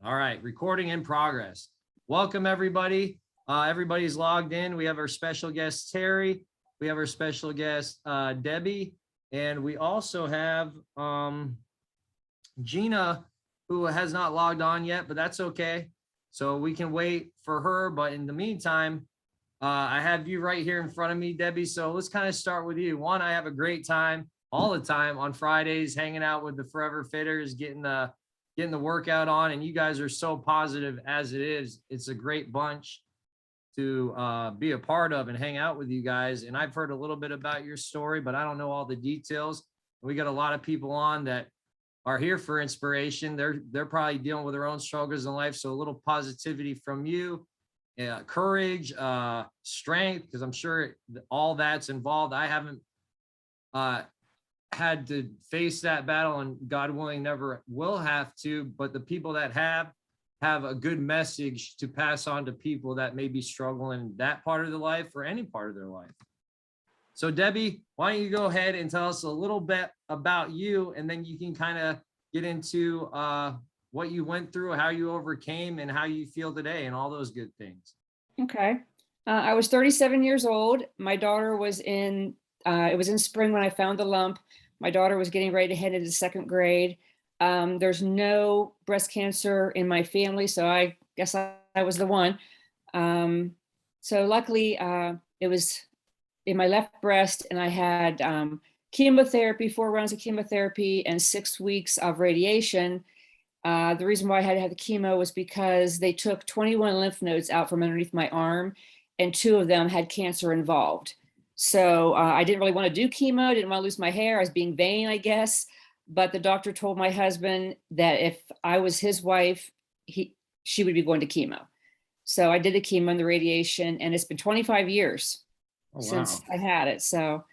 All right, recording in progress. Welcome, everybody. Everybody's logged in. We have our special guest, Terri. We have our special guest, Debbie. And we also have Gina, who has not logged on yet, but that's okay. So we can wait for her. But in the meantime, I have you right here in front of me, Debbie. So let's kind of start with you. One, I have a great time all the time on Fridays, hanging out with the Forever Fitters, getting the workout on, and you guys are so positive as it is. It's a great bunch to be a part of and hang out with you guys. And I've heard a little bit about your story, but I don't know all the details. We got a lot of people on that are here for inspiration. They're probably dealing with their own struggles in life. So a little positivity from you, courage, strength, because I'm sure all that's involved. I haven't had to face that battle, and God willing never will have to, but the people that have a good message to pass on to people that may be struggling in that part of their life or any part of their life. So Debbie, why don't you go ahead and tell us a little bit about you, and then you can kind of get into what you went through, how you overcame, and how you feel today, and all those good things. Okay. I was 37 years old. My daughter was it was in spring when I found the lump. My daughter was getting ready to head into second grade. There's no breast cancer in my family, so I guess I was the one. So luckily, it was in my left breast, and I had chemotherapy, 4 rounds of chemotherapy, and 6 weeks of radiation. The reason why I had to have the chemo was because they took 21 lymph nodes out from underneath my arm, and 2 of them had cancer involved. So I didn't really want to do chemo. I didn't want to lose my hair. I was being vain, I guess. But the doctor told my husband that if I was his wife, she would be going to chemo. So I did the chemo and the radiation, and it's been 25 years since I had it. So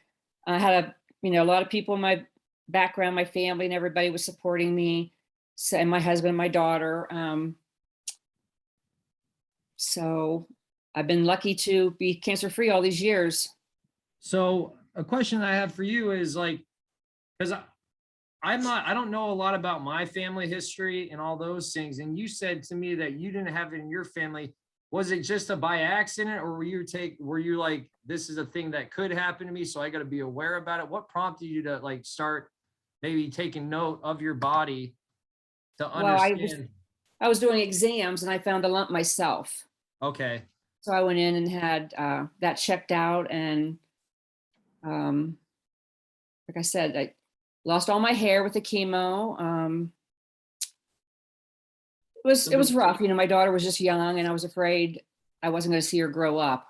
I had a lot of people in my background, my family, and everybody was supporting me. So, and my husband, and my daughter. So I've been lucky to be cancer-free all these years. So a question I have for you is because I don't know a lot about my family history and all those things. And you said to me that you didn't have it in your family. Was it just by accident, or were you like, this is a thing that could happen to me, so I got to be aware about it? What prompted you to start maybe taking note of your body to understand? I was doing exams and I found the lump myself. Okay. So I went in and had that checked out, and like I said, I lost all my hair with the chemo. It was rough. My daughter was just young, and I was afraid I wasn't going to see her grow up,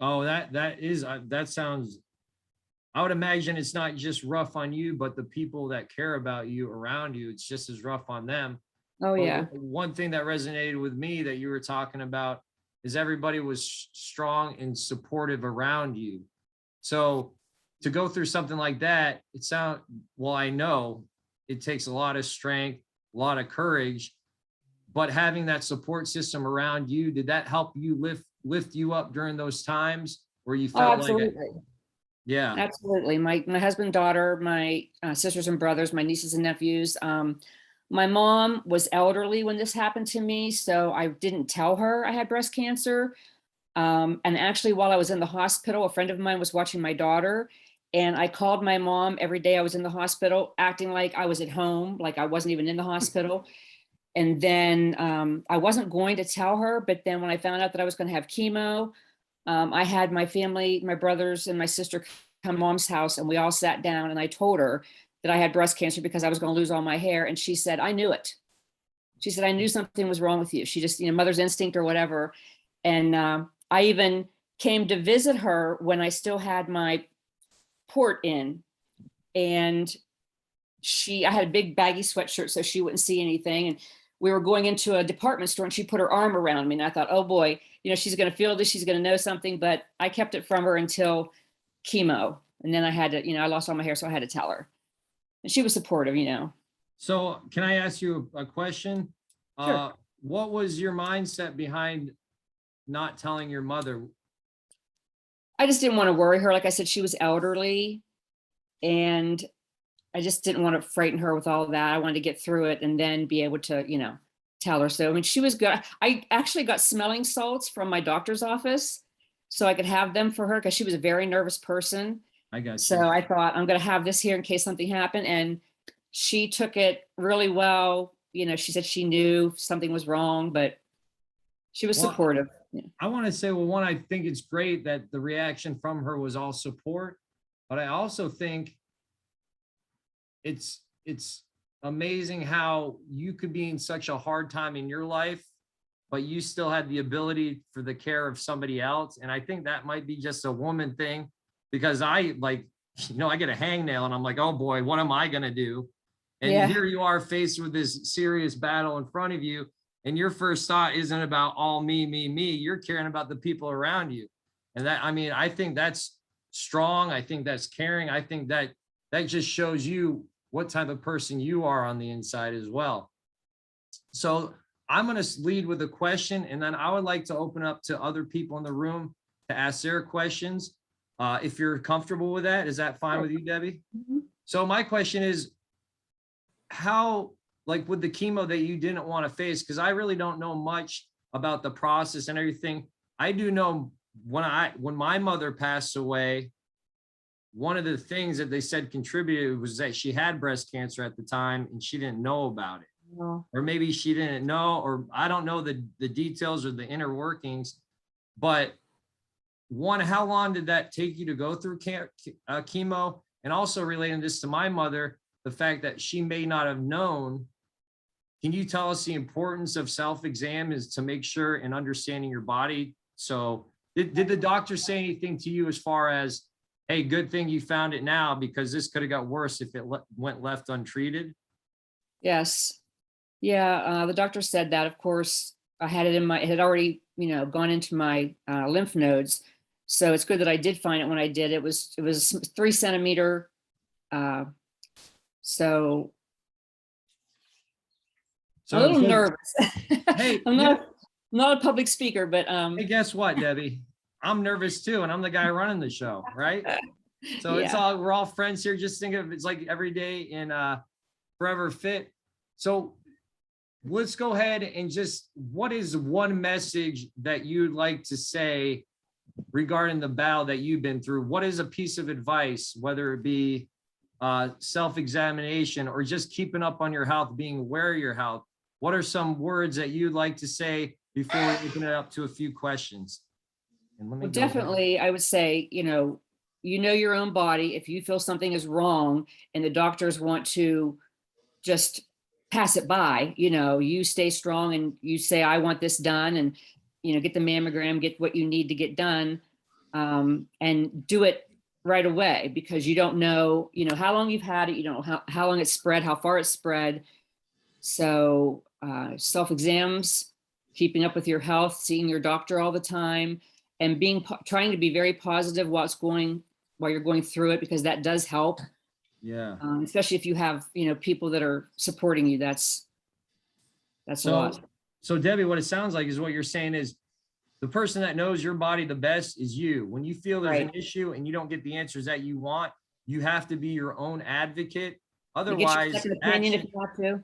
Oh, that sounds, I would imagine it's not just rough on you, but the people that care about you around you, it's just as rough on them. Oh, yeah. One thing that resonated with me that you were talking about is everybody was strong and supportive around you. So to go through something like that, I know it takes a lot of strength, a lot of courage, but having that support system around you, did that help you lift you up during those times where you felt absolutely. Yeah, absolutely. My husband, daughter, my sisters and brothers, my nieces and nephews. My mom was elderly when this happened to me, so I didn't tell her I had breast cancer. And actually, while I was in the hospital, a friend of mine was watching my daughter, and I called my mom every day I was in the hospital, acting like I was at home, like I wasn't even in the hospital. And then I wasn't going to tell her, but then when I found out that I was going to have chemo, I had my family, my brothers and my sister come to Mom's house, and we all sat down, and I told her that I had breast cancer because I was going to lose all my hair. And she said, I knew it. She said, I knew something was wrong with you. She just, mother's instinct or whatever. And I even came to visit her when I still had my port in, and I had a big baggy sweatshirt so she wouldn't see anything. And we were going into a department store, and she put her arm around me, and I thought, oh boy, she's going to feel this. She's going to know something, but I kept it from her until chemo. And then I had to, I lost all my hair, so I had to tell her. And she was supportive, So can I ask you a question? Sure. What was your mindset behind not telling your mother? I just didn't want to worry her. Like I said, she was elderly, and I just didn't want to frighten her with all that. I wanted to get through it and then be able to, tell her. So, I mean, she was good. I actually got smelling salts from my doctor's office so I could have them for her because she was a very nervous person. I got So you. I thought I'm going to have this here in case something happened. And she took it really well. You know, she said she knew something was wrong, but she was Well, supportive. Yeah. I want to say, well, one, I think it's great that the reaction from her was all support, but I also think it's amazing how you could be in such a hard time in your life, but you still had the ability for the care of somebody else. And I think that might be just a woman thing, because I like, I get a hangnail and I'm like, oh boy, what am I going to do? And Yeah. here you are faced with this serious battle in front of you. And your first thought isn't about all me, me, me. You're caring about the people around you. And that, I mean, I think that's strong. I think that's caring. I think that just shows you what type of person you are on the inside as well. So I'm going to lead with a question, and then I would like to open up to other people in the room to ask their questions. If you're comfortable with that, is that fine with you, Debbie? Mhm. So my question is, how, like with the chemo that you didn't want to face, because I really don't know much about the process and everything. I do know when my mother passed away, one of the things that they said contributed was that she had breast cancer at the time and she didn't know about it. Well, Or maybe she didn't know, or I don't know the details or the inner workings. But one, how long did that take you to go through chemo? And also relating this to my mother, the fact that she may not have known. Can you tell us the importance of self-exam is to make sure and understanding your body? So did the doctor say anything to you as far as, hey, good thing you found it now because this could have got worse if it went left untreated? yes. Yeah. The doctor said that, of course, I had it it had already, gone into my lymph nodes. So it's good that I did find it when I did. It was 3 centimeter. Uh, so I'm a little nervous. Hey, I'm not a public speaker, but hey, guess what, Debbie? I'm nervous too, and I'm the guy running the show, right? So yeah. we're all friends here. Just think of it's like every day in Forever Fit. So let's go ahead and just, what is one message that you'd like to say regarding the battle that you've been through? What is a piece of advice, whether it be self-examination or just keeping up on your health, being aware of your health? What are some words that you'd like to say before we open it up to a few questions? And let me Well, go ahead. definitely, I would say, your own body. If you feel something is wrong and the doctors want to just pass it by, you stay strong and you say, I want this done, and, get the mammogram, get what you need to get done, and do it right away, because you don't know, how long you've had it. You don't know how long it's spread, how far it's spread. So self-exams, keeping up with your health, seeing your doctor all the time, and trying to be very positive while you're going through it, because that does help. Yeah. Especially if you have, people that are supporting you. That's a lot. So Debbie, what it sounds like is what you're saying is the person that knows your body the best is you. When you feel there's an Right. issue and you don't get the answers that you want, you have to be your own advocate. You get your Otherwise, second opinion if action. you have to.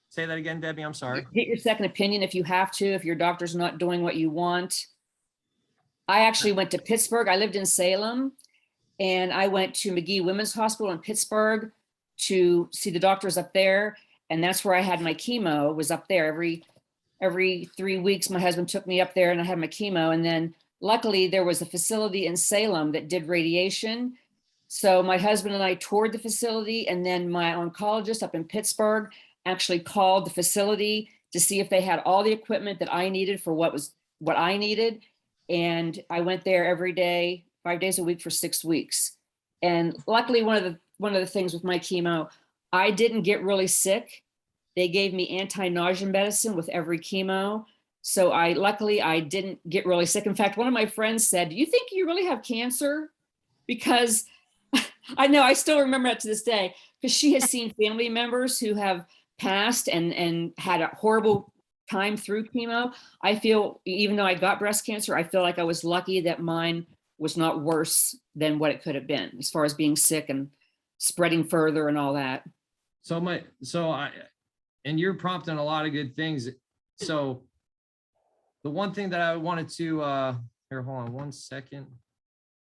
Say that again, Debbie. I'm sorry. Get your second opinion if you have to, if your doctor's not doing what you want. I actually went to Pittsburgh. I lived in Salem, and I went to McGee Women's Hospital in Pittsburgh to see the doctors up there. And that's where I had my chemo, was up there. Every 3 weeks, my husband took me up there and I had my chemo. And then luckily there was a facility in Salem that did radiation. So my husband and I toured the facility, and then my oncologist up in Pittsburgh actually called the facility to see if they had all the equipment that I needed for what I needed. And I went there every day, 5 days a week for 6 weeks. And luckily, one of the things with my chemo, I didn't get really sick. They gave me anti-nausea medicine with every chemo. So luckily I didn't get really sick. In fact, one of my friends said, do you think you really have cancer? Because I know, I still remember that to this day, because she has seen family members who have passed and had a horrible time through chemo. I feel, even though I got breast cancer, I feel like I was lucky that mine was not worse than what it could have been, as far as being sick and spreading further and all that. And you're prompting a lot of good things. So the one thing that I wanted to, here, hold on 1 second.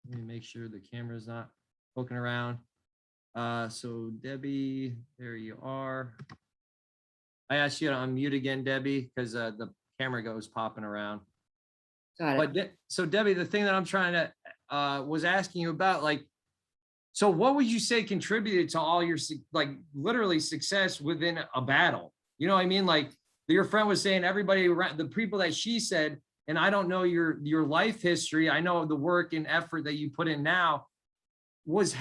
Let me make sure the camera's not poking around. So Debbie, there you are. I asked you to unmute again, Debbie, because the camera goes popping around. Got it. But so Debbie, the thing that I'm trying to was asking you about, like, so what would you say contributed to all your like literally success within a battle? You know what I mean? Like your friend was saying, everybody around, the people that she said, and I don't know your life history. I know the work and effort that you put in now. Was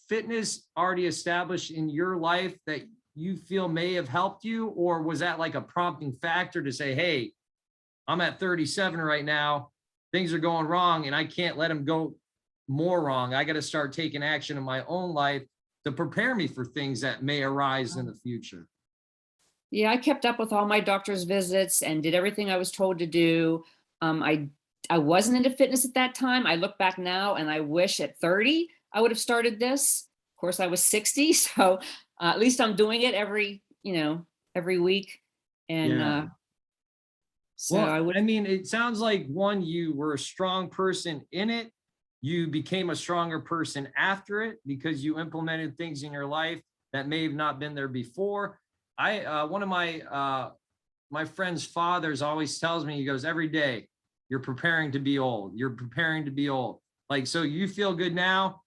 fitness already established in your life that you feel may have helped you, or was that like a prompting factor to say, hey, I'm at 37 right now, things are going wrong and I can't let them go more wrong. I got to start taking action in my own life to prepare me for things that may arise in the future. Yeah, I kept up with all my doctor's visits and did everything I was told to do. I wasn't into fitness at that time. I look back now and I wish at 30 I would have started this. Of course, I was 60, so at least I'm doing it every week. And Yeah. so Well, I mean, it sounds like one, you were a strong person in it. You became a stronger person after it because you implemented things in your life that may have not been there before. One of my friend's fathers always tells me, he goes, every day you're preparing to be old. You're preparing to be old. Like, so you feel good now.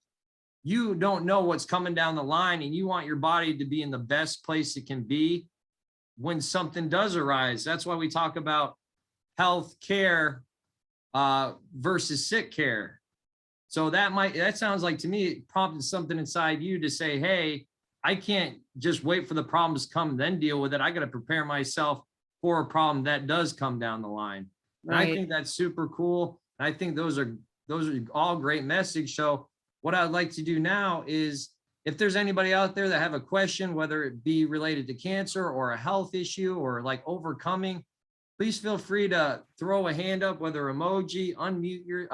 You don't know what's coming down the line and you want your body to be in the best place it can be when something does arise. That's why we talk about health care versus sick care. So that sounds like to me, it prompted something inside you to say, hey, I can't just wait for the problems to come, then deal with it. I got to prepare myself for a problem that does come down the line. And right. I think that's super cool. And I think those are all great message. So what I'd like to do now is, if there's anybody out there that have a question, whether it be related to cancer or a health issue or like overcoming, please feel free to throw a hand up, whether emoji, unmute your,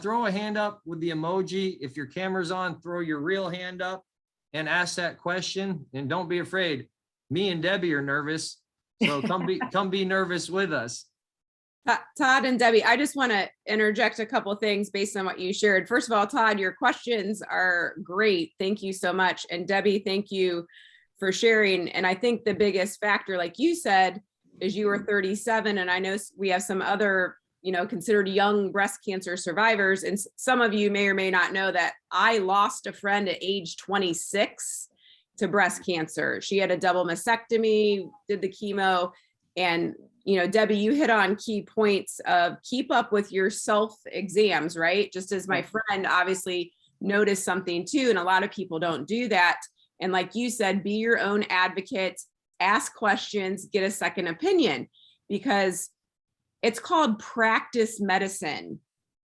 throw a hand up with the emoji. If your camera's on, throw your real hand up and ask that question. And don't be afraid. Me and Debbie are nervous. So come be nervous with us. Todd and Debbie, I just want to interject a couple of things based on what you shared. First of all, Todd, your questions are great. Thank you so much. And Debbie, thank you for sharing. And I think the biggest factor, like you said, is you were 37. And I know we have some other, considered young breast cancer survivors. And some of you may or may not know that I lost a friend at age 26 to breast cancer. She had a double mastectomy, did the chemo, and Debbie, you hit on key points of keep up with your self exams, right? Just as my friend obviously noticed something too, and a lot of people don't do that. And like you said, be your own advocate, ask questions, get a second opinion, because it's called practice medicine.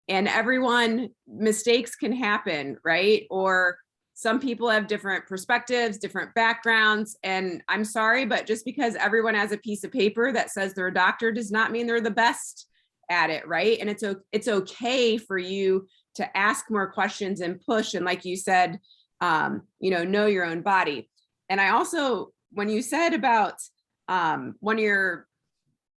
And mistakes can happen, right? Or some people have different perspectives, different backgrounds. And I'm sorry, but just because everyone has a piece of paper that says they're a doctor does not mean they're the best at it, right? And it's okay for you to ask more questions and push. And like you said, know your own body. And I also, when you said about one of your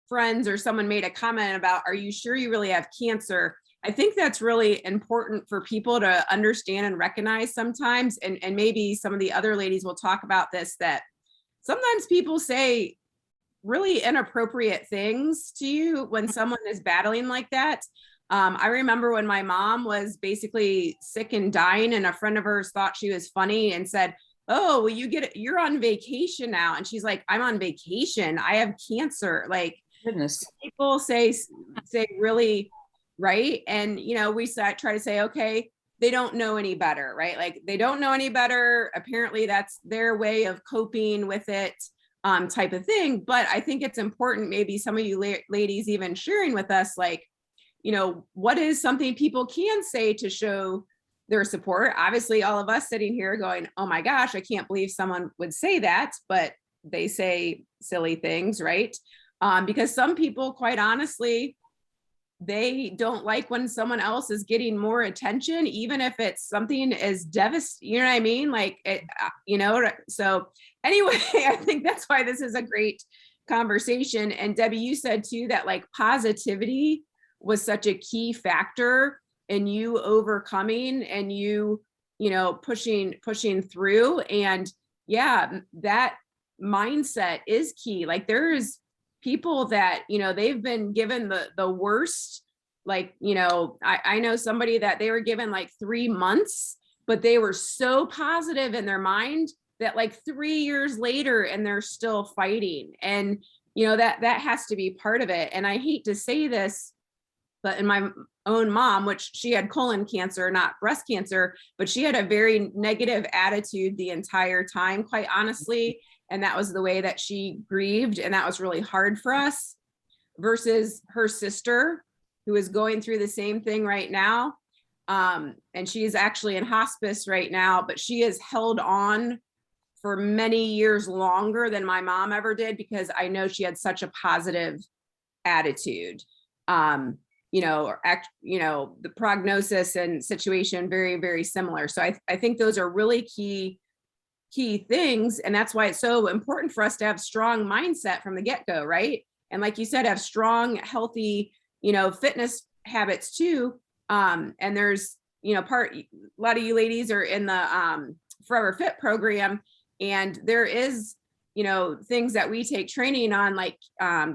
friends or someone made a comment about, are you sure you really have cancer? I think that's really important for people to understand and recognize sometimes. And maybe some of the other ladies will talk about this, that sometimes people say really inappropriate things to you when someone is battling like that. I remember when my mom was basically sick and dying, and a friend of hers thought she was funny and said, oh, well, you're on vacation now. And she's like, I'm on vacation. I have cancer. Like, Goodness. People say really, right? And, we try to say, okay, they don't know any better, right? Like they don't know any better. Apparently that's their way of coping with it, type of thing. But I think it's important, maybe some of you ladies even sharing with us, like, what is something people can say to show their support? Obviously, all of us sitting here going, oh my gosh, I can't believe someone would say that, but they say silly things, right? Because some people, quite honestly, they don't like when someone else is getting more attention, even if it's something as devastating, you know what I mean? Like, so anyway, I think that's why this is a great conversation. And Debbie, you said too that like positivity was such a key factor in you overcoming and you know, pushing through. And yeah, that mindset is key. Like there's people that, you know, they've been given the worst, like, you know, I know somebody that they were given like 3 months, but they were so positive in their mind that like 3 years later and they're still fighting. And, you know, that has to be part of it. And I hate to say this, but in my own mom, which she had colon cancer, not breast cancer, but she had a very negative attitude the entire time, quite honestly. And that was the way that she grieved. And that was really hard for us versus her sister, who is going through the same thing right now. And she is actually in hospice right now, but she has held on for many years longer than my mom ever did, because I know she had such a positive attitude. You know, the prognosis and situation very, very similar. So I think those are really key things. And that's why it's so important for us to have strong mindset from the get-go, right? And like you said, have strong, healthy, you know, fitness habits too. And there's, you know, a lot of you ladies are in the Forever Fit program, and there is, you know, things that we take training on, like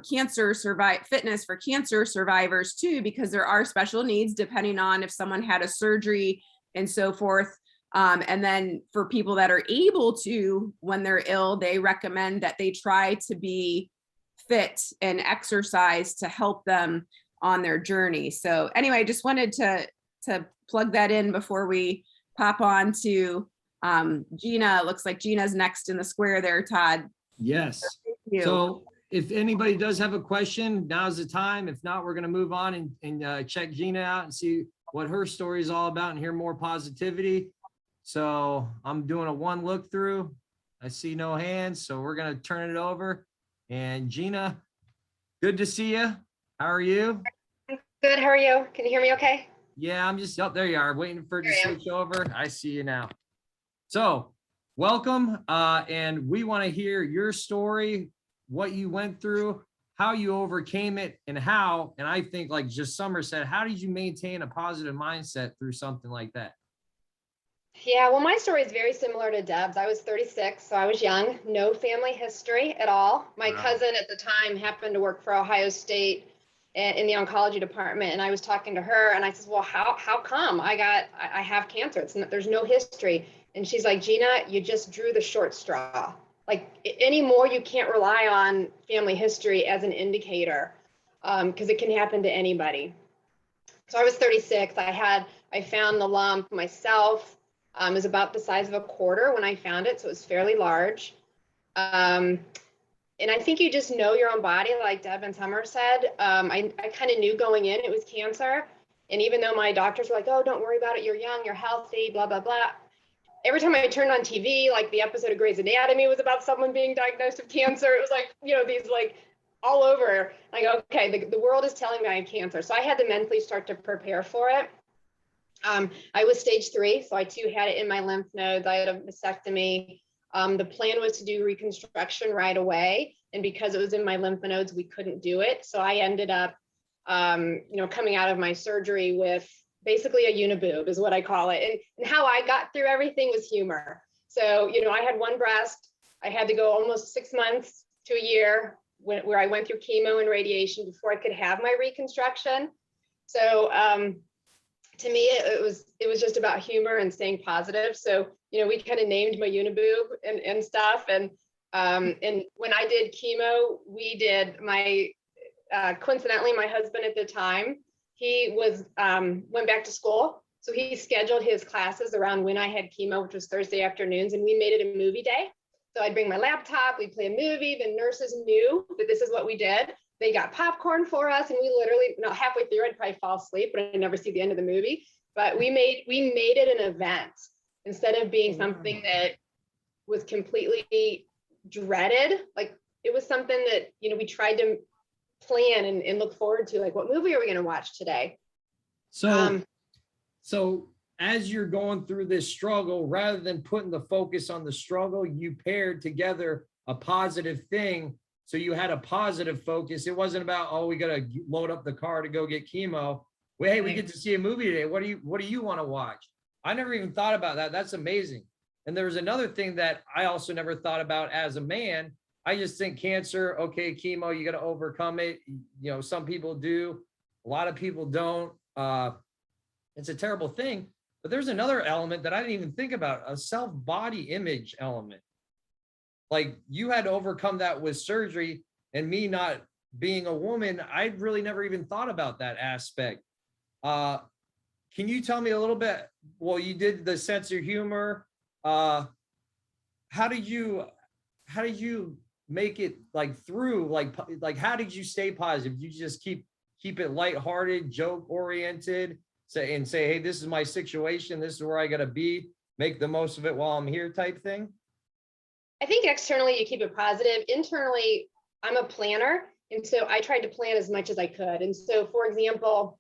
fitness for cancer survivors too, because there are special needs depending on if someone had a surgery and so forth. And then for people that are able to, when they're ill, they recommend that they try to be fit and exercise to help them on their journey. So anyway, I just wanted to plug that in before we pop on to Gina. It looks like Gina's next in the square there, Todd. Yes. You. So if anybody does have a question, now's the time. If not, we're going to move on and check Gina out and see what her story is all about and hear more positivity. So I'm doing a one look through. I see no hands, so we're going to turn it over. And Gina, good to see you. How are you? Good. How are you? Can you hear me okay? Yeah, I'm just, oh, there you are, waiting for it to switch over. I see you now. So welcome. And we want to hear your story, what you went through, how you overcame it, and how, and I think like just Summer said, how did you maintain a positive mindset through something like that? Yeah, well, my story is very similar to Deb's. I was 36, so I was young, no family history at all. My cousin at the time happened to work for Ohio State in the oncology department, and I was talking to her, and I said, well, how come I have cancer? There's no history. And she's like, Gina, you just drew the short straw. Like anymore, you can't rely on family history as an indicator, because it can happen to anybody. So I was 36. I found the lump myself. It was about the size of a quarter when I found it, so it was fairly large. And I think you just know your own body, like Deb and Summer said. I kind of knew going in it was cancer. And even though my doctors were like, oh, don't worry about it, you're young, you're healthy, blah, blah, blah. Every time I turned on TV, like the episode of Grey's Anatomy was about someone being diagnosed with cancer. It was like, you know, these like all over. I go, okay, the world is telling me I have cancer. So I had to mentally start to prepare for it. I was stage 3, so I too had it in my lymph nodes. I had a mastectomy. The plan was to do reconstruction right away. And because it was in my lymph nodes, we couldn't do it. So I ended up, you know, coming out of my surgery with basically a uniboob is what I call it. And how I got through everything was humor. So, you know, I had one breast. I had to go almost 6 months to a year where I went through chemo and radiation before I could have my reconstruction. So, to me, it was just about humor and staying positive. So, you know, we kind of named my uniboob and stuff. And when I did chemo, we did coincidentally, my husband at the time, he went back to school. So he scheduled his classes around when I had chemo, which was Thursday afternoons, and we made it a movie day. So I'd bring my laptop, we'd play a movie. The nurses knew that this is what we did. They got popcorn for us, and we literally, halfway through, I'd probably fall asleep, but I'd never see the end of the movie. But we made it an event instead of being something that was completely dreaded. Like it was something that, you know, we tried to plan and look forward to, like, what movie are we going to watch today? So as you're going through this struggle, rather than putting the focus on the struggle, you paired together a positive thing So you had a positive focus. It wasn't about, oh, we got to load up the car to go get chemo. Well, hey, we get to see a movie today. What do you want to watch? I never even thought about that. That's amazing. And there's another thing that I also never thought about as a man. I just think cancer, okay, chemo, you got to overcome it. You know, some people do, a lot of people don't. It's a terrible thing. But there's another element that I didn't even think about, a self-body image element. Like you had to overcome that with surgery, and me not being a woman, I really never even thought about that aspect. Can you tell me a little bit? Well, you did the sense of humor. How did you make it like through, like how did you stay positive? You just keep it lighthearted, joke oriented, say, hey, this is my situation. This is where I got to be, make the most of it while I'm here type thing. I think externally you keep it positive. Internally, I'm a planner. And so I tried to plan as much as I could. And so, for example,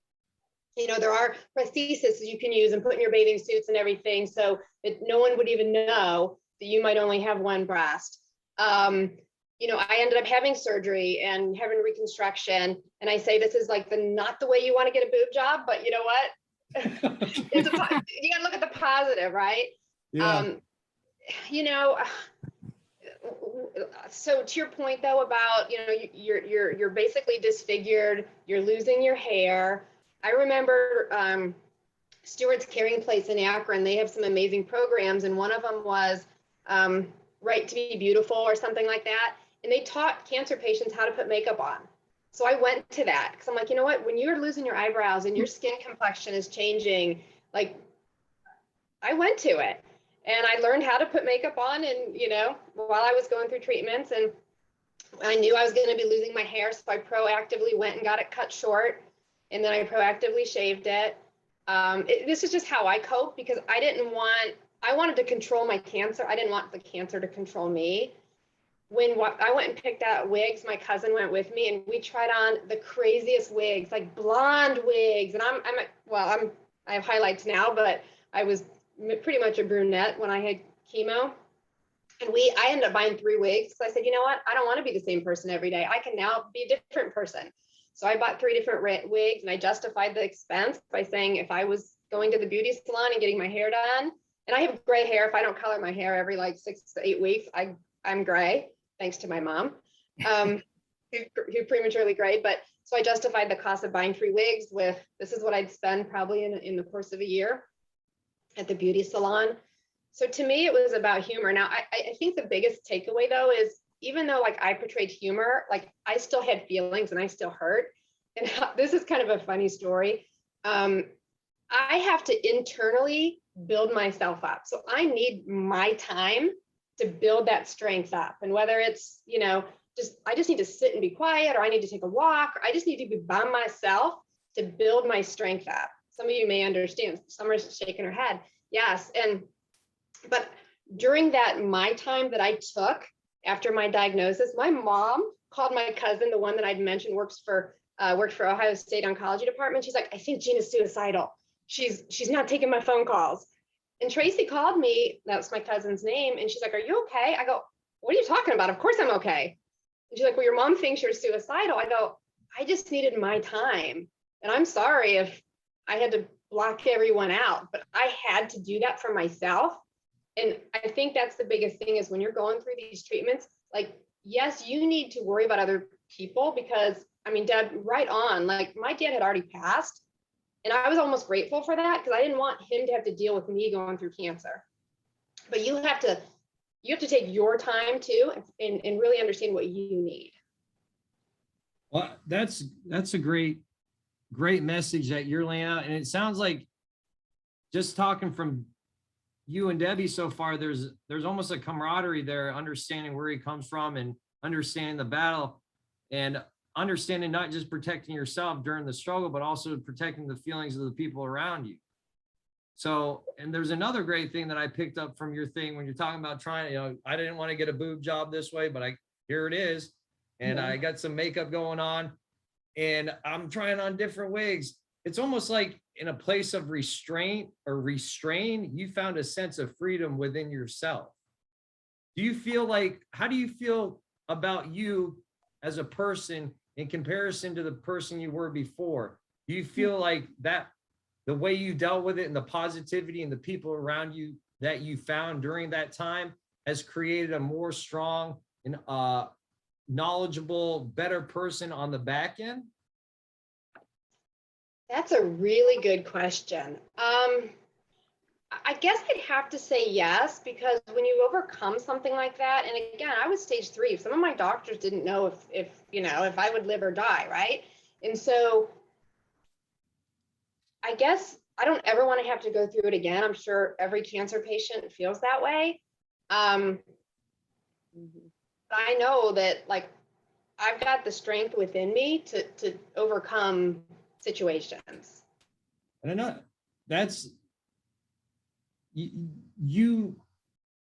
you know, there are prostheses you can use and put in your bathing suits and everything, so that no one would even know that you might only have one breast. You know, I ended up having surgery and having reconstruction. And I say this is like not the way you want to get a boob job, but you know what? You gotta look at the positive, right? Yeah. You know, so to your point though about, you know, you're basically disfigured, you're losing your hair. I remember Stewart's Caring Place in Akron, they have some amazing programs, and one of them was Right to Be Beautiful or something like that. And they taught cancer patients how to put makeup on. So I went to that because I'm like, you know what, when you're losing your eyebrows and your skin complexion is changing, like I went to it and I learned how to put makeup on, and, you know, while I was going through treatments, and I knew I was going to be losing my hair. So I proactively went and got it cut short, and then I proactively shaved it. This is just how I cope, because I wanted to control my cancer. I didn't want the cancer to control me. I went and picked out wigs, my cousin went with me, and we tried on the craziest wigs, like blonde wigs. And I have highlights now, but I was pretty much a brunette when I had chemo. And I ended up buying 3 wigs. So I said, you know what? I don't want to be the same person every day. I can now be a different person. So I bought 3 different wigs, and I justified the expense by saying if I was going to the beauty salon and getting my hair done, and I have gray hair, if I don't color my hair every like 6 to 8 weeks, I'm gray, thanks to my mom, who prematurely grayed. But so I justified the cost of buying 3 wigs with, this is what I'd spend probably in the course of a year at the beauty salon. So to me, it was about humor. Now, I think the biggest takeaway though is, even though like I portrayed humor, like I still had feelings and I still hurt. And this is kind of a funny story. I have to internally build myself up. So I need my time to build that strength up. And whether it's, you know, I just need to sit and be quiet, or I need to take a walk, or I just need to be by myself to build my strength up. Some of you may understand. Summer's shaking her head. Yes. But during my time that I took after my diagnosis, my mom called my cousin, the one that I'd mentioned worked for Ohio State Oncology Department. She's like, I think Gina's suicidal. She's not taking my phone calls. And Tracy called me, that's my cousin's name, and she's like, are you okay? I go, what are you talking about? Of course I'm okay. And she's like, well, your mom thinks you're suicidal. I go, I just needed my time. And I'm sorry if I had to block everyone out, but I had to do that for myself. And I think that's the biggest thing, is when you're going through these treatments, like, yes, you need to worry about other people, because I mean, Deb, right on, like my dad had already passed, and I was almost grateful for that, because I didn't want him to have to deal with me going through cancer. But you have to take your time too, and really understand what you need. Well, that's a great message that you're laying out. And it sounds like, just talking from you and Debbie so far, there's almost a camaraderie there, understanding where he comes from and understanding the battle, and understanding not just protecting yourself during the struggle, but also protecting the feelings of the people around you. So, and there's another great thing that I picked up from your thing when you're talking about trying, you know, I didn't want to get a boob job this way, but here it is. And I got some makeup going on, and I'm trying on different wigs. It's almost like in a place of restraint or restrain, you found a sense of freedom within yourself. How do you feel about you as a person in comparison to the person you were before? Do you feel like that the way you dealt with it and the positivity and the people around you that you found during that time has created a more strong and knowledgeable, better person on the back end? That's a really good question. I guess I'd have to say yes, because when you overcome something like that, and again, I was stage 3. Some of my doctors didn't know if I would live or die, right? And so I guess I don't ever want to have to go through it again. I'm sure every cancer patient feels that way. But I know that, like, I've got the strength within me to overcome situations. And I know that's you.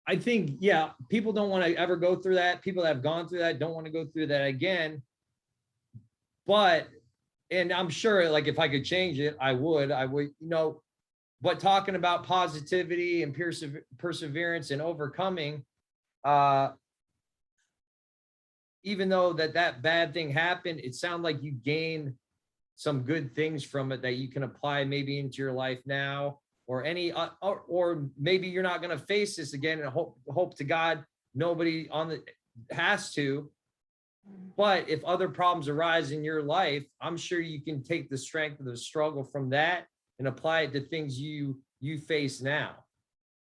I think, yeah, people don't want to ever go through that. People that have gone through that don't want to go through that again. But, and I'm sure, like, if I could change it, I would, but talking about positivity and perseverance and overcoming, even though that bad thing happened, it sounded like you gained some good things from it that you can apply maybe into your life now, or or maybe you're not going to face this again, and hope to God nobody has to. But if other problems arise in your life, I'm sure you can take the strength of the struggle from that and apply it to things you face now.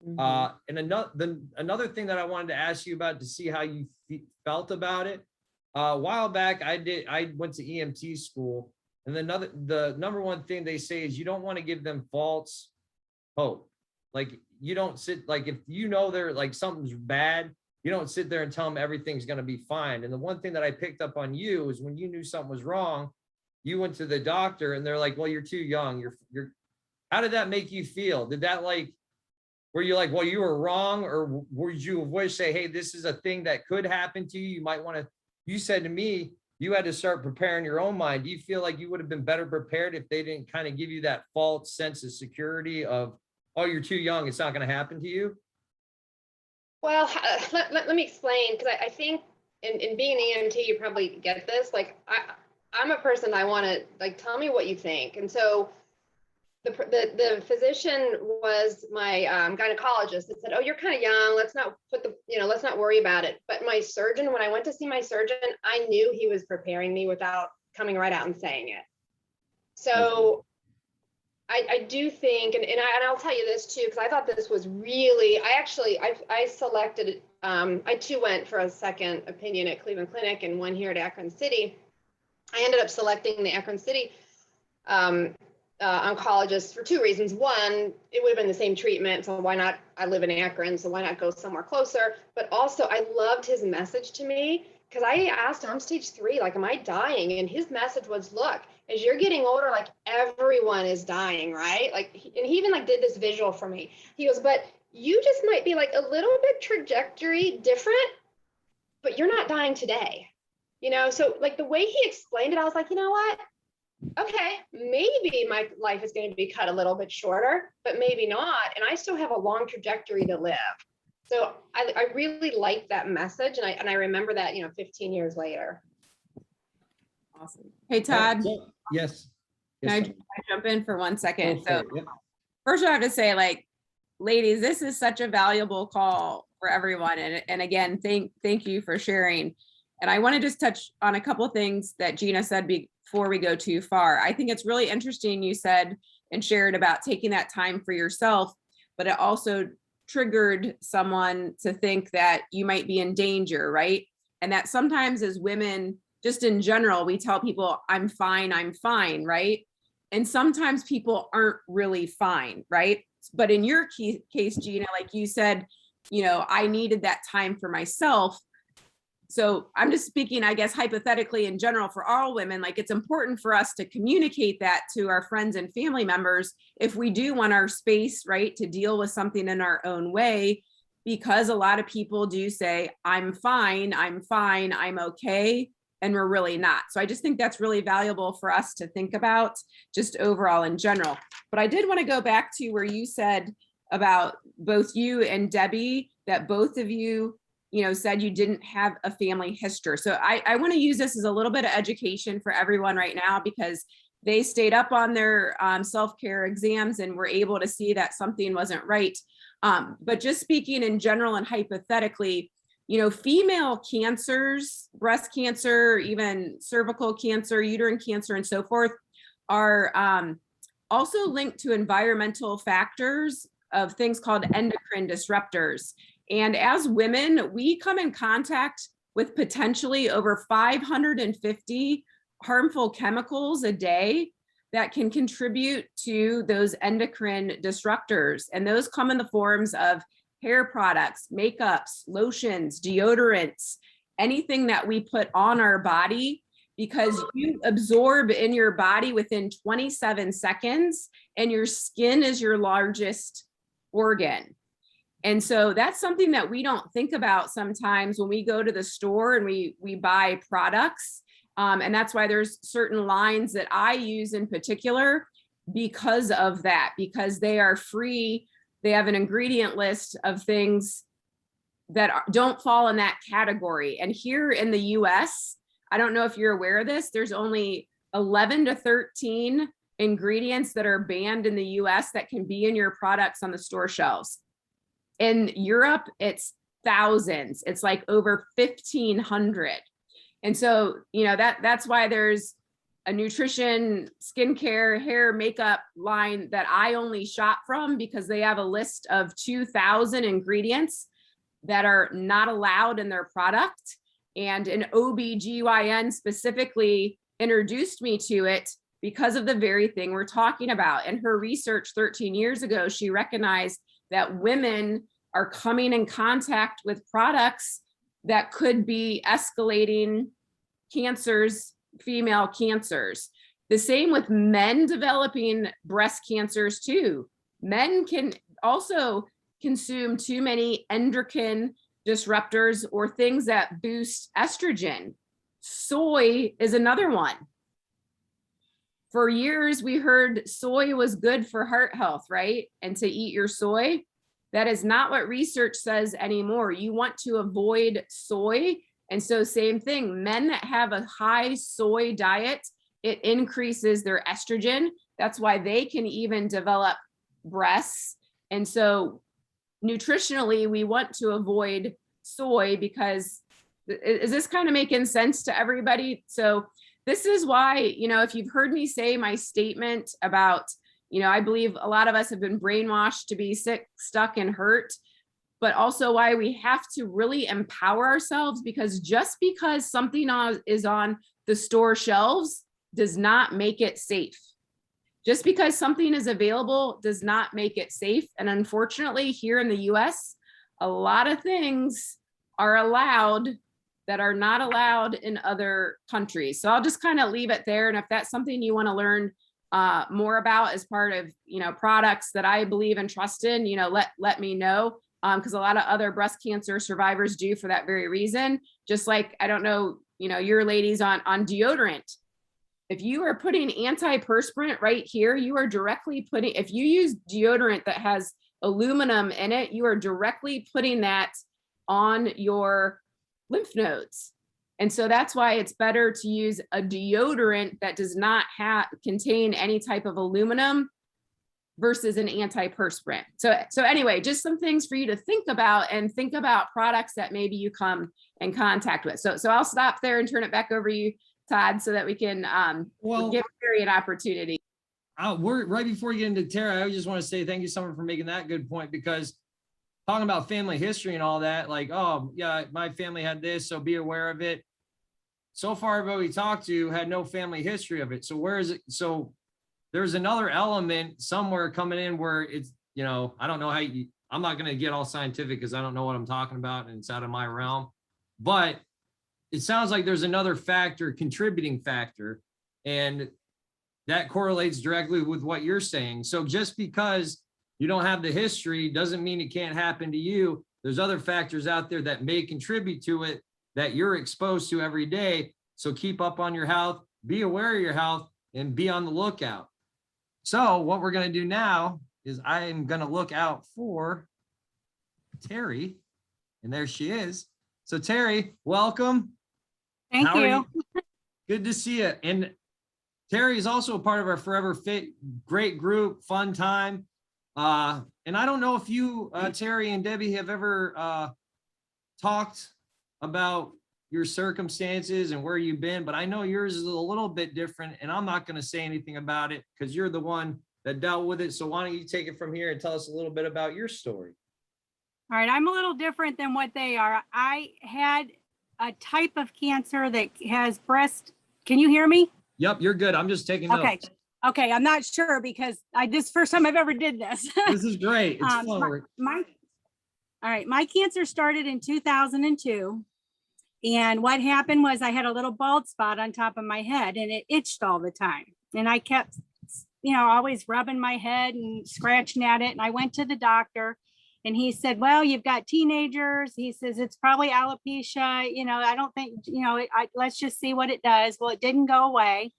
And another thing that I wanted to ask you about, to see how you felt about it. A while back, I went to EMT school, and the number one thing they say is you don't want to give them false hope. Like, you don't like, if they're like something's bad, you don't sit there and tell them everything's going to be fine. And the one thing that I picked up on you is when you knew something was wrong, you went to the doctor and they're like, well, you're too young. You're how did that make you feel? Did that, like, were you like, well, you were wrong? Or would you wish, say, hey, this is a thing that could happen to you? You might want to, you said to me, you had to start preparing your own mind. Do you feel like you would have been better prepared if they didn't kind of give you that false sense of security of, oh, you're too young, it's not going to happen to you? Well, let me explain, because I think in being an EMT, you probably get this. Like, I'm a person, I want to, like, tell me what you think. And so the physician was my gynecologist that said, oh, you're kind of young. Let's not let's not worry about it. But my surgeon, when I went to see my surgeon, I knew he was preparing me without coming right out and saying it. So I do think, and I'll tell you this too, because I thought this was really, I selected, I too went for a second opinion at Cleveland Clinic and one here at Akron City. I ended up selecting the Akron City oncologist for 2 reasons. One, it would have been the same treatment, so why not? I live in Akron, so why not go somewhere closer? But also, I loved his message to me, because I asked him, I'm stage 3, like, am I dying? And his message was, look, as you're getting older, like, everyone is dying, right? Like, and he even, like, did this visual for me. He goes, but you just might be, like, a little bit trajectory different, but you're not dying today. So, like, the way he explained it, I was like, you know what? Okay, maybe my life is going to be cut a little bit shorter, but maybe not. And I still have a long trajectory to live. So I really like that message. And I remember that, 15 years later. Awesome. Hey, Todd. Yes. Can I jump in for 1 second? So first I have to say, like, ladies, this is such a valuable call for everyone. And again, thank you for sharing. And I want to just touch on a couple of things that Gina said before we go too far. I think it's really interesting you said and shared about taking that time for yourself, but it also triggered someone to think that you might be in danger, right? And that sometimes as women, just in general, we tell people, I'm fine, right? And sometimes people aren't really fine, right? But in your case, Gina, like you said, I needed that time for myself. So I'm just speaking, I guess, hypothetically in general for all women, like, it's important for us to communicate that to our friends and family members if we do want our space, right, to deal with something in our own way, because a lot of people do say, I'm fine, I'm okay, and we're really not. So I just think that's really valuable for us to think about just overall in general. But I did want to go back to where you said about both you and Debbie, that both of you said you didn't have a family history. So I want to use this as a little bit of education for everyone right now, because they stayed up on their self-care exams and were able to see that something wasn't right. But just speaking in general and hypothetically, female cancers, breast cancer, even cervical cancer, uterine cancer, and so forth, are also linked to environmental factors of things called endocrine disruptors. And as women, we come in contact with potentially over 550 harmful chemicals a day that can contribute to those endocrine disruptors. And those come in the forms of hair products, makeups, lotions, deodorants, anything that we put on our body, because you absorb in your body within 27 seconds, and your skin is your largest organ. And so that's something that we don't think about sometimes when we go to the store and we buy products. And that's why there's certain lines that I use in particular because of that, because they are free. They have an ingredient list of things that don't fall in that category. And here in the US, I don't know if you're aware of this, there's only 11 to 13 ingredients that are banned in the US that can be in your products on the store shelves. In Europe, it's thousands. It's like over 1,500. And so, that's why there's a nutrition, skincare, hair, makeup line that I only shop from, because they have a list of 2,000 ingredients that are not allowed in their product. And an OBGYN specifically introduced me to it because of the very thing we're talking about. In her research 13 years ago, she recognized that women are coming in contact with products that could be escalating cancers, female cancers. The same with men developing breast cancers too. Men can also consume too many endocrine disruptors or things that boost estrogen. Soy is another one. For years, we heard soy was good for heart health, right? And to eat your soy. That is not what research says anymore. You want to avoid soy. And so same thing, men that have a high soy diet, it increases their estrogen. That's why they can even develop breasts. And so nutritionally, we want to avoid soy, because is this kind of making sense to everybody? So this is why, if you've heard me say my statement about, I believe a lot of us have been brainwashed to be sick, stuck, and hurt, but also why we have to really empower ourselves, because just because something is on the store shelves does not make it safe. Just because something is available does not make it safe. And unfortunately, here in the US, a lot of things are allowed that are not allowed in other countries. So I'll just kind of leave it there. And if that's something you want to learn more about as part of, products that I believe and trust in, let me know. Because a lot of other breast cancer survivors do for that very reason. Just like, I don't know, your ladies on deodorant. If you are putting antiperspirant right here, you are directly putting, if you use deodorant that has aluminum in it, you are directly putting that on your lymph nodes. And so that's why it's better to use a deodorant that does not contain any type of aluminum versus an antiperspirant. So anyway, just some things for you to think about, and think about products that maybe you come in contact with. So I'll stop there and turn it back over to you, Todd, so that we can give Terri an opportunity. We're right before you get into Terri, I just want to say thank you, Summer, for making that good point, because talking about family history and all that, like, oh yeah, my family had this, so be aware of it. So far, everybody we talked to had no family history of it. So where is it? So there's another element somewhere coming in where it's, I don't know how I'm not going to get all scientific because I don't know what I'm talking about and it's out of my realm, but it sounds like there's another factor, contributing factor, and that correlates directly with what you're saying. So just because you don't have the history doesn't mean it can't happen to you. There's other factors out there that may contribute to it that you're exposed to every day. So keep up on your health, be aware of your health, and be on the lookout. So what we're going to do now is I am going to look out for Terri, and there she is. So Terri, welcome. Thank How are you. Good to see you. And Terri is also a part of our Forever Fit, great group, fun time. And I don't know if you, Terri and Debbie, have ever talked about your circumstances and where you've been, but I know yours is a little bit different, and I'm not going to say anything about it because you're the one that dealt with it. So why don't you take it from here and tell us a little bit about your story? All right, I'm a little different than what they are. I had a type of cancer that has breast. Can you hear me? Yep, you're good. I'm just taking Okay. notes. Okay, I'm not sure because this first time I've ever did this. This is great. It's fun. All right, my cancer started in 2002. And what happened was I had a little bald spot on top of my head and it itched all the time. And I kept, always rubbing my head and scratching at it. And I went to the doctor and he said, well, you've got teenagers. He says, it's probably alopecia. I don't think, let's just see what it does. Well, it didn't go away.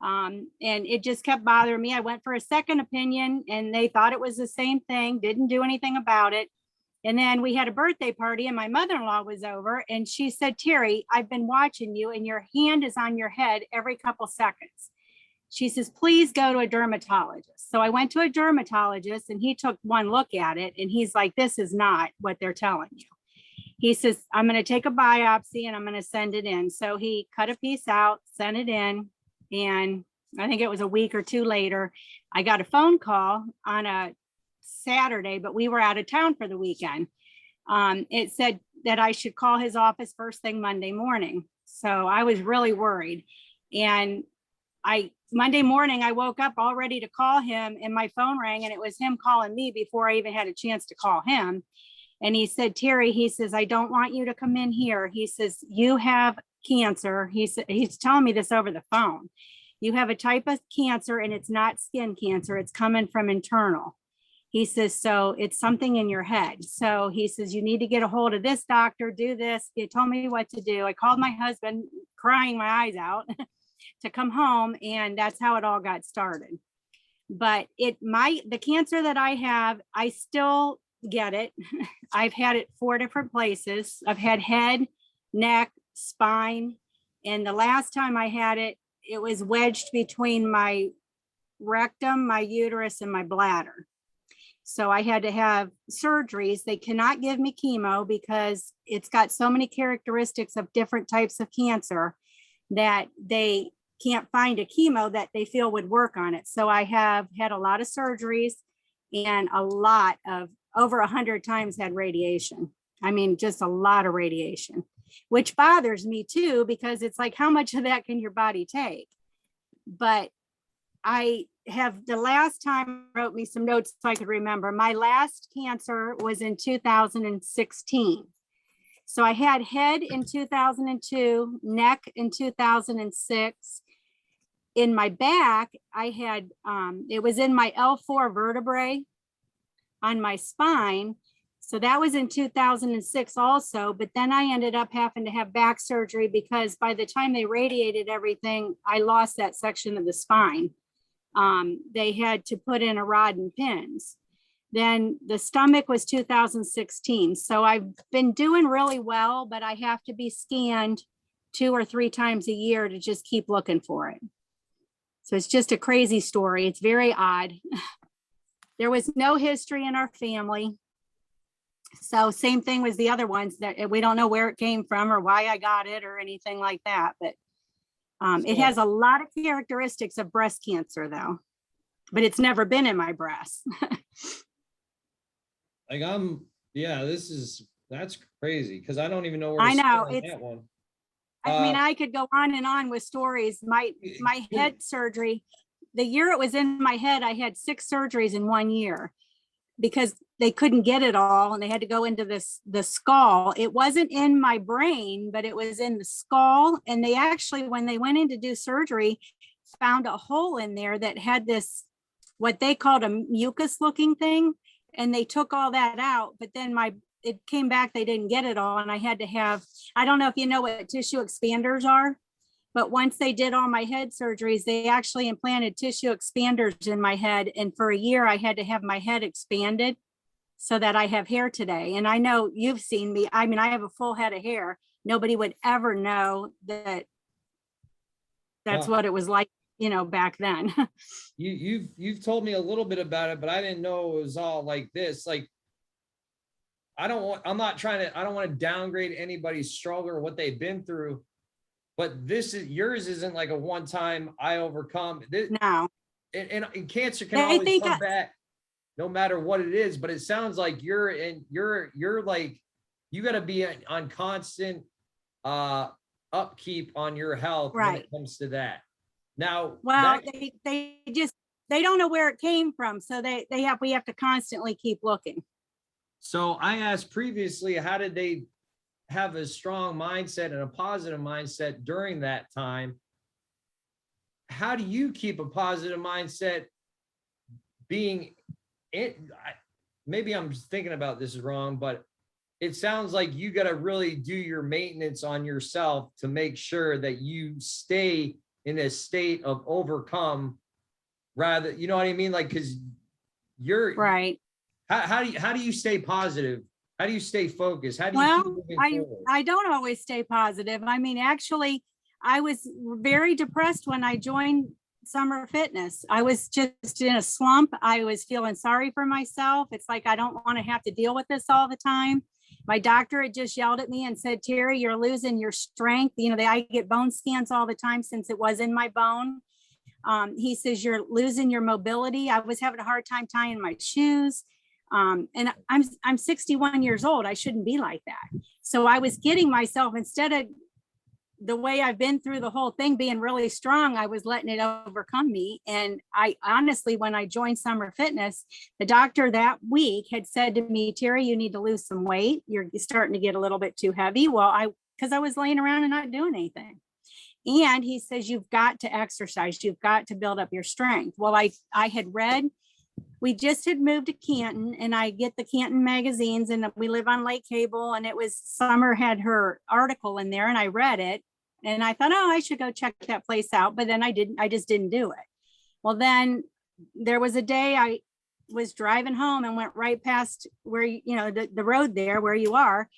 And it just kept bothering me. I went for a second opinion and they thought it was the same thing, didn't do anything about it. And then we had a birthday party and my mother-in-law was over and she said, Terri, I've been watching you and your hand is on your head every couple seconds. She says, please go to a dermatologist. So I went to a dermatologist and he took one look at it and he's like, this is not what they're telling you. He says, I'm going to take a biopsy and I'm going to send it in. So he cut a piece out, sent it in. And I think it was a week or two later, I got a phone call on a Saturday, but we were out of town for the weekend. It said that I should call his office first thing Monday morning. So I was really worried. And Monday morning, I woke up all ready to call him and my phone rang and it was him calling me before I even had a chance to call him. And he said, Terri, he says, I don't want you to come in here. He says, you have cancer. He's telling me this over the phone. You have a type of cancer and it's not skin cancer. It's coming from internal. He says, so it's something in your head. So he says, you need to get a hold of this doctor, do this. He told me what to do. I called my husband, crying my eyes out to come home. And that's how it all got started. But the cancer that I have, I still get it. I've had it 4 different places. I've had head, neck, spine. And the last time I had it, it was wedged between my rectum, my uterus, and my bladder. So I had to have surgeries. They cannot give me chemo because it's got so many characteristics of different types of cancer that they can't find a chemo that they feel would work on it. So I have had a lot of surgeries and a lot of over 100 times had radiation. I mean, just a lot of radiation, which bothers me too, because it's like, how much of that can your body take? But the last time wrote me some notes so I could remember. My last cancer was in 2016. So I had head in 2002, neck in 2006. In my back, I had, it was in my L4 vertebrae on my spine. So that was in 2006 also, but then I ended up having to have back surgery because by the time they radiated everything, I lost that section of the spine. They had to put in a rod and pins. Then the stomach was 2016. So I've been doing really well, but I have to be scanned 2 or 3 times a year to just keep looking for it. So it's just a crazy story. It's very odd. There was no history in our family. So same thing with the other ones that we don't know where it came from or why I got it or anything like that. But it has a lot of characteristics of breast cancer though, but it's never been in my breast. That's crazy because I don't even know where I to know start on that one. I mean, I could go on and on with stories. My head surgery, the year it was in my head, I had 6 surgeries in 1 year because they couldn't get it all and they had to go into the skull. It wasn't in my brain, but it was in the skull. And they actually, when they went in to do surgery, found a hole in there that had this, what they called a mucus looking thing. And they took all that out, but then it came back, they didn't get it all. And I had to have, I don't know if you know what tissue expanders are, but once they did all my head surgeries, they actually implanted tissue expanders in my head. And for a year, I had to have my head expanded. so that I have hair today. And I know you've seen me. I mean, I have a full head of hair. Nobody would ever know that that's Well, what it was like, back then. you've told me a little bit about it, but I didn't know it was all like this. Like, I don't want to downgrade anybody's struggle or what they've been through, but yours isn't like a one-time I overcome this. No. And cancer can They always think come back no matter what it is, but it sounds like you're like, you got to be on constant upkeep on your health when Right. it comes to that. Now, Well, they don't know where it came from. So we have to constantly keep looking. so I asked previously, how did they have a strong mindset and a positive mindset during that time? How do you keep a positive mindset being it? Maybe I'm thinking about this wrong, but it sounds like you got to really do your maintenance on yourself to make sure that you stay in a state of overcome rather, you know what I mean? Like, cause you're Right. how do you stay positive? How do you stay focused? How do you keep Well, moving forward? I don't always stay positive. I mean, actually, I was very depressed when I joined Summer Fitness. I was just in a slump. I was feeling sorry for myself. It's like, I don't want to have to deal with this all the time. My doctor had just yelled at me and said, Terri, you're losing your strength. I get bone scans all the time since it was in my bone. He says, you're losing your mobility. I was having a hard time tying my shoes. And I'm 61 years old. I shouldn't be like that. So I was getting myself, instead of the way I've been through the whole thing being really strong, I was letting it overcome me. And I honestly, when I joined Summer Fitness, the doctor that week had said to me, Terri, you need to lose some weight. You're starting to get a little bit too heavy. Well, because I was laying around and not doing anything. And he says, you've got to exercise. You've got to build up your strength. Well, I had read, we just had moved to Canton, and I get the Canton magazines, and we live on Lake Cable, and it was Summer had her article in there, and I read it, and I thought, oh, I should go check that place out. But then I just didn't do it. Well, then there was a day I was driving home and went right past where, the road there where you are.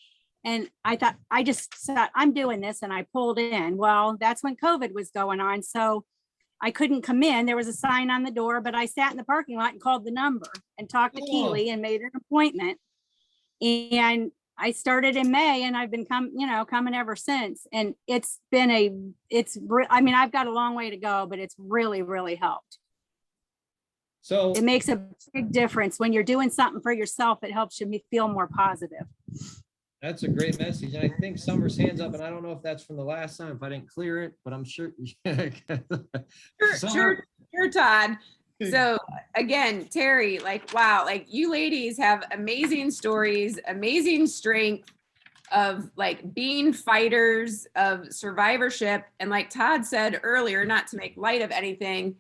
And I thought, I just said, I'm doing this. And I pulled in. Well, that's when COVID was going on. So I couldn't come in. There was a sign on the door, but I sat in the parking lot and called the number and talked to Keely and made an appointment. And I started in May, and I've been coming ever since. And I've got a long way to go, but it's really, really helped. So It makes a big difference when you're doing something for yourself. It helps you feel more positive. that's a great message. And I think Summer's hands up, and I don't know if that's from the last time, if I didn't clear it, but I'm sure. Sure, Todd. So again, Terri, like, wow, like you ladies have amazing stories, amazing strength of like being fighters, of survivorship. And like Todd said earlier, not to make light of anything,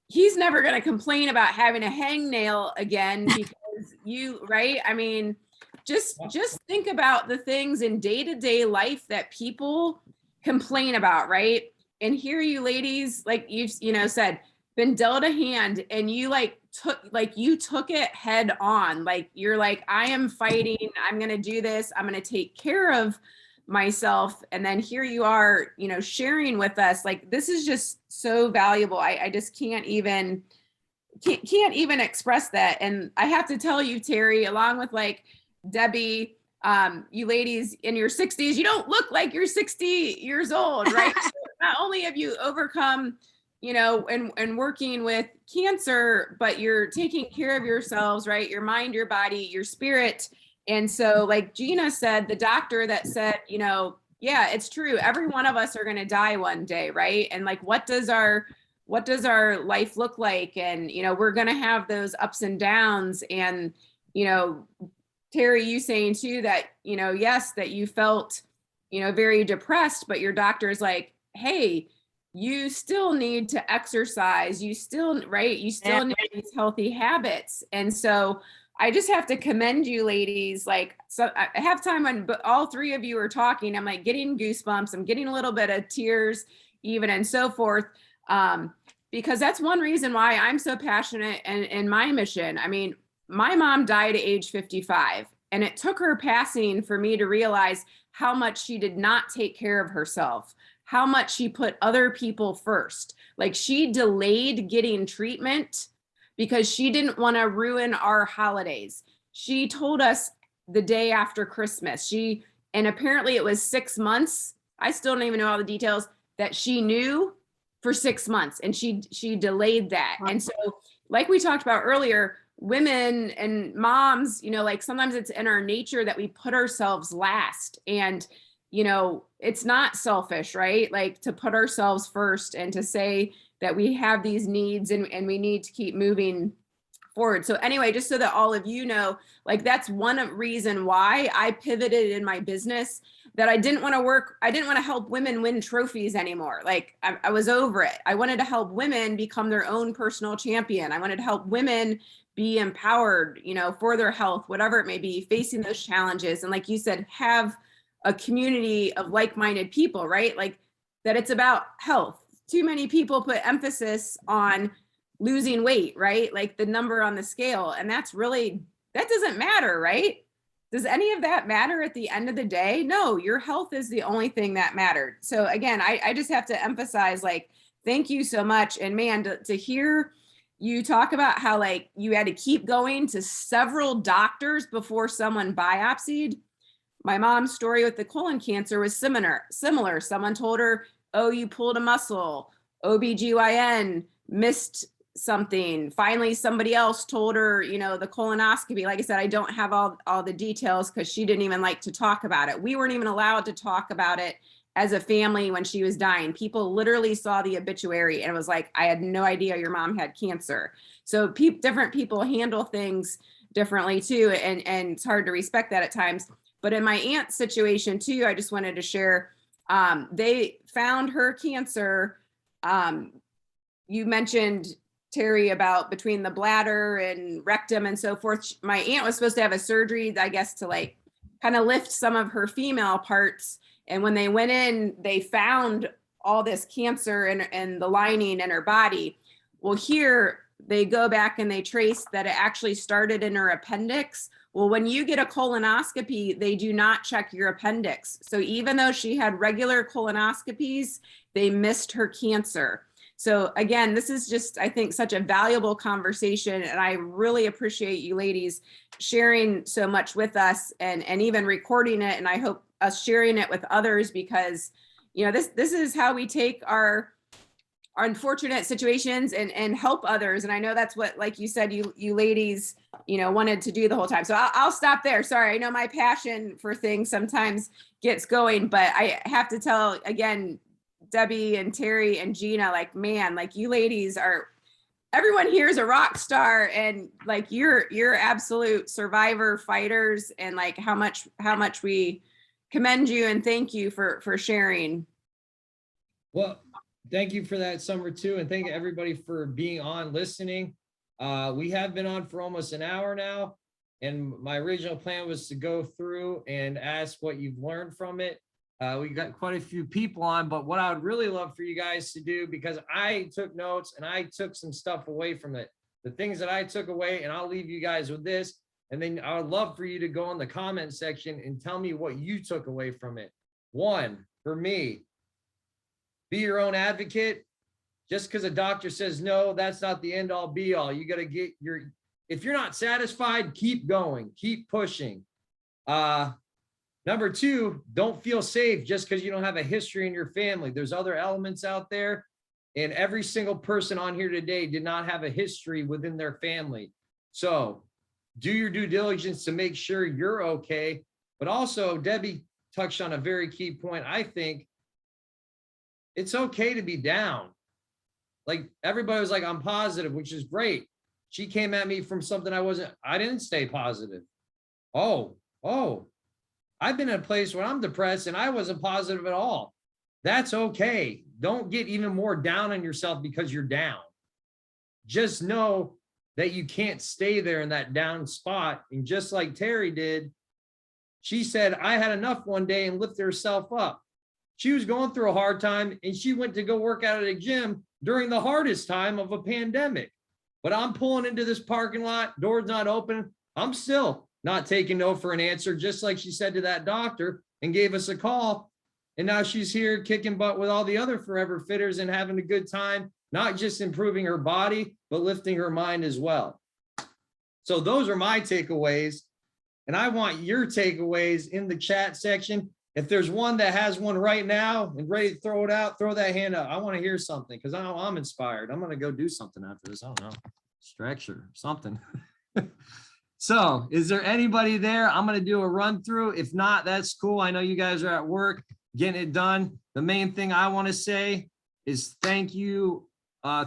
he's never going to complain about having a hangnail again because right? I mean, just think about the things in day-to-day life that people complain about, right? And here you ladies, like you said, been dealt a hand, and you took it head on. Like, you're like, I am fighting, I'm going to do this, I'm going to take care of myself. And then here you are, sharing with us. Like, this is just so valuable. I just can't even express that. And I have to tell you, Terri, along with like Debbie, you ladies in your 60s, you don't look like you're 60 years old, right? So not only have you overcome, and working with cancer, but you're taking care of yourselves, right? Your mind, your body, your spirit. And so like Gina said, the doctor that said, yeah, it's true. Every one of us are going to die one day, right? And like, what does our life look like? And, we're going to have those ups and downs. And, Terri, you saying too that, yes, that you felt, very depressed, but your doctor's like, hey, you still need to exercise. You still, right? You still need these healthy habits. And so I just have to commend you ladies. Like, so I have time when all three of you are talking, I'm like getting goosebumps. I'm getting a little bit of tears even, and so forth. Because that's one reason why I'm so passionate in my mission. I mean, my mom died at age 55, and it took her passing for me to realize how much she did not take care of herself, how much she put other people first. Like, she delayed getting treatment because she didn't want to ruin our holidays. She told us the day after Christmas, and apparently it was 6 months. I still don't even know all the details, that she knew for 6 months, and she delayed that. And so, like we talked about earlier, women and moms, like, sometimes it's in our nature that we put ourselves last, and it's not selfish, right? Like, to put ourselves first and to say that we have these needs and we need to keep moving forward. So anyway, just so that all of you know, like, that's one reason why I pivoted in my business, that I didn't want to help women win trophies anymore. Like, I was over it. I wanted to help women become their own personal champion. I wanted to help women be empowered, for their health, whatever it may be, facing those challenges. And like you said, have a community of like-minded people, right? Like, that it's about health. Too many people put emphasis on losing weight, right? Like the number on the scale. And that doesn't matter, right? Does any of that matter at the end of the day? No, your health is the only thing that mattered. So again, I just have to emphasize, like, thank you so much. And man, to hear you talk about how, like, you had to keep going to several doctors before someone biopsied. My mom's story with the colon cancer was similar. Someone told her, oh, you pulled a muscle. OBGYN missed something. Finally, somebody else told her, the colonoscopy. Like I said, I don't have all the details because she didn't even like to talk about it. We weren't even allowed to talk about it as a family when she was dying. People literally saw the obituary and it was like, I had no idea your mom had cancer. So different people handle things differently too. And it's hard to respect that at times. But in my aunt's situation too, I just wanted to share, they found her cancer. You mentioned, Terri, about between the bladder and rectum and so forth. My aunt was supposed to have a surgery, I guess, to like kind of lift some of her female parts. And when they went in, they found all this cancer in the lining in her body. Well, here they go back and they trace that it actually started in her appendix. Well, when you get a colonoscopy, they do not check your appendix. So even though she had regular colonoscopies, they missed her cancer. So again, this is just, I think, such a valuable conversation. And I really appreciate you ladies sharing so much with us and even recording it. And I hope us sharing it with others, because, this is how we take our unfortunate situations and help others. And I know that's what, like you said, you ladies, wanted to do the whole time. So I'll stop there. Sorry. I know my passion for things sometimes gets going, but I have to tell again, Debbie and Terri and Gina, like, man, like, you ladies everyone here is a rock star, and like, you're absolute survivor fighters, and like how much we commend you and thank you for sharing. Well, thank you for that, Summer, too. And thank you everybody for being on, listening. We have been on for almost an hour now. And my original plan was to go through and ask what you've learned from it. We got quite a few people on, but what I would really love for you guys to do, because I took notes and I took some stuff away from it, the things that I took away, and I'll leave you guys with this. And then I would love for you to go in the comment section and tell me what you took away from it. One, for me, be your own advocate. Just because a doctor says no, that's not the end all be all. You got to get if you're not satisfied, keep going, keep pushing. Number two, don't feel safe just because you don't have a history in your family. There's other elements out there, and every single person on here today did not have a history within their family. So do your due diligence to make sure you're okay. But also, Debbie touched on a very key point. I think it's okay to be down. Like, everybody was like, I'm positive, which is great. She came at me from something I didn't stay positive. Oh, I've been in a place where I'm depressed and I wasn't positive at all. That's okay. Don't get even more down on yourself because you're down. Just know that you can't stay there in that down spot. And just like Terri did, she said, I had enough one day and lifted herself up. She was going through a hard time and she went to go work out at a gym during the hardest time of a pandemic. but I'm pulling into this parking lot, door's not open. I'm still not taking no for an answer, just like she said to that doctor and gave us a call. And now she's here kicking butt with all the other forever fitters and having a good time, not just improving her body, but lifting her mind as well. So those are my takeaways. And I want your takeaways in the chat section. If there's one that has one right now and ready to throw it out, throw that hand up. I want to hear something because I'm inspired. I'm going to go do something after this. I don't know, stretch or something. So is there anybody there? I'm going to do a run through. If not, that's cool. I know you guys are at work getting it done. The main thing I want to say is thank you,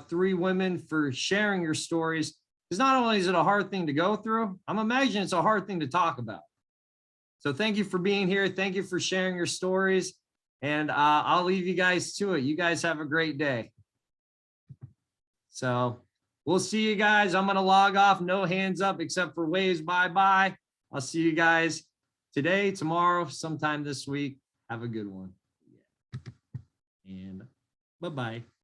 3 women, for sharing your stories. Because not only is it a hard thing to go through, I'm imagining it's a hard thing to talk about. So thank you for being here. Thank you for sharing your stories. And I'll leave you guys to it. You guys have a great day. So we'll see you guys. I'm going to log off. No hands up except for waves. Bye-bye. I'll see you guys today, tomorrow, sometime this week. Have a good one. And bye-bye.